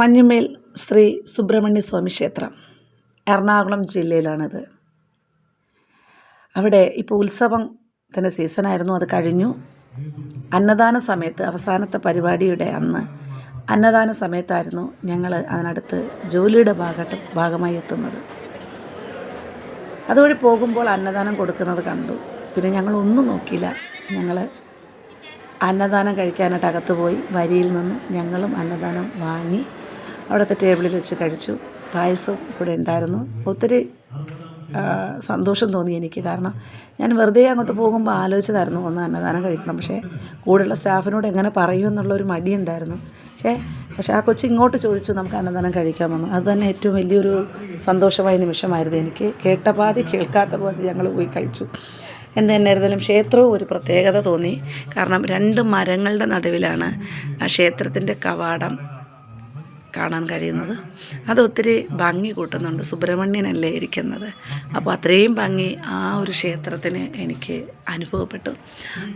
മഞ്ഞുമേൽ ശ്രീ സുബ്രഹ്മണ്യ സ്വാമി ക്ഷേത്രം എറണാകുളം ജില്ലയിലാണിത്. അവിടെ ഇപ്പോൾ ഉത്സവത്തിൻ്റെ സീസണായിരുന്നു, അത് കഴിഞ്ഞു. അന്നദാന സമയത്ത് അവസാനത്തെ പരിപാടിയുടെ അന്ന് അന്നദാന സമയത്തായിരുന്നു ഞങ്ങൾ അതിനടുത്ത് ജോലിയുടെ ഭാഗമായി എത്തുന്നത്. അതുവഴി പോകുമ്പോൾ അന്നദാനം കൊടുക്കുന്നത് കണ്ടു. പിന്നെ ഞങ്ങളൊന്നും നോക്കിയില്ല. ഞങ്ങൾ അന്നദാനം കഴിക്കാനായിട്ട് അകത്ത് പോയി വരിയിൽ നിന്ന് ഞങ്ങളും അന്നദാനം വാങ്ങി അവിടുത്തെ ടേബിളിൽ വെച്ച് കഴിച്ചു. പായസം കൂടെ ഉണ്ടായിരുന്നു. ഒത്തിരി സന്തോഷം തോന്നി എനിക്ക്. കാരണം ഞാൻ വെറുതെ അങ്ങോട്ട് പോകുമ്പോൾ ആലോചിച്ചതായിരുന്നു ഒന്ന് അന്നദാനം കഴിക്കണം. പക്ഷേ കൂടെയുള്ള സ്റ്റാഫിനോട് എങ്ങനെ പറയുമെന്നുള്ളൊരു മടിയുണ്ടായിരുന്നു. പക്ഷേ ആ കൊച്ചി ഇങ്ങോട്ട് ചോദിച്ചു നമുക്ക് അന്നദാനം കഴിക്കാമെന്ന്. അത് തന്നെ ഏറ്റവും വലിയൊരു സന്തോഷമായ നിമിഷമായിരുന്നു എനിക്ക്. കേട്ട പാതി കേൾക്കാത്ത പാതി ഞങ്ങൾ പോയി കഴിച്ചു. എന്തായിരുന്നാലും ക്ഷേത്രവും ഒരു പ്രത്യേകത തോന്നി. കാരണം 2 മരങ്ങളുടെ നടുവിലാണ് ആ ക്ഷേത്രത്തിൻ്റെ കവാടം കാണാൻ കഴിയുന്നത്. അതൊത്തിരി ഭംഗി കൂട്ടുന്നുണ്ട്. സുബ്രഹ്മണ്യനല്ലേ ഇരിക്കുന്നത്, അപ്പോൾ അത്രയും ഭംഗി ആ ഒരു ക്ഷേത്രത്തിന് എനിക്ക് അനുഭവപ്പെട്ടു.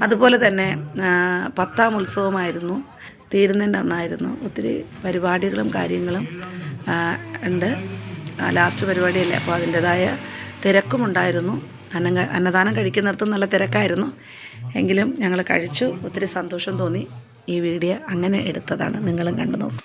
അതുപോലെ തന്നെ 10ാം ഉത്സവമായിരുന്നു, തീരുന്നതിൻ്റെ അന്നായിരുന്നു. ഒത്തിരി പരിപാടികളും കാര്യങ്ങളും ഉണ്ട്. ലാസ്റ്റ് പരിപാടിയല്ലേ, അപ്പോൾ അതിൻ്റേതായ തിരക്കുമുണ്ടായിരുന്നു. അന്നദാനം കഴിക്കുന്നിടത്തും നല്ല തിരക്കായിരുന്നു. എങ്കിലും ഞങ്ങൾ കഴിച്ചു. ഒത്തിരി സന്തോഷം തോന്നി. ഈ വീഡിയോ അങ്ങനെ എടുത്തതാണ്, നിങ്ങളും കണ്ടു നോക്കൂ.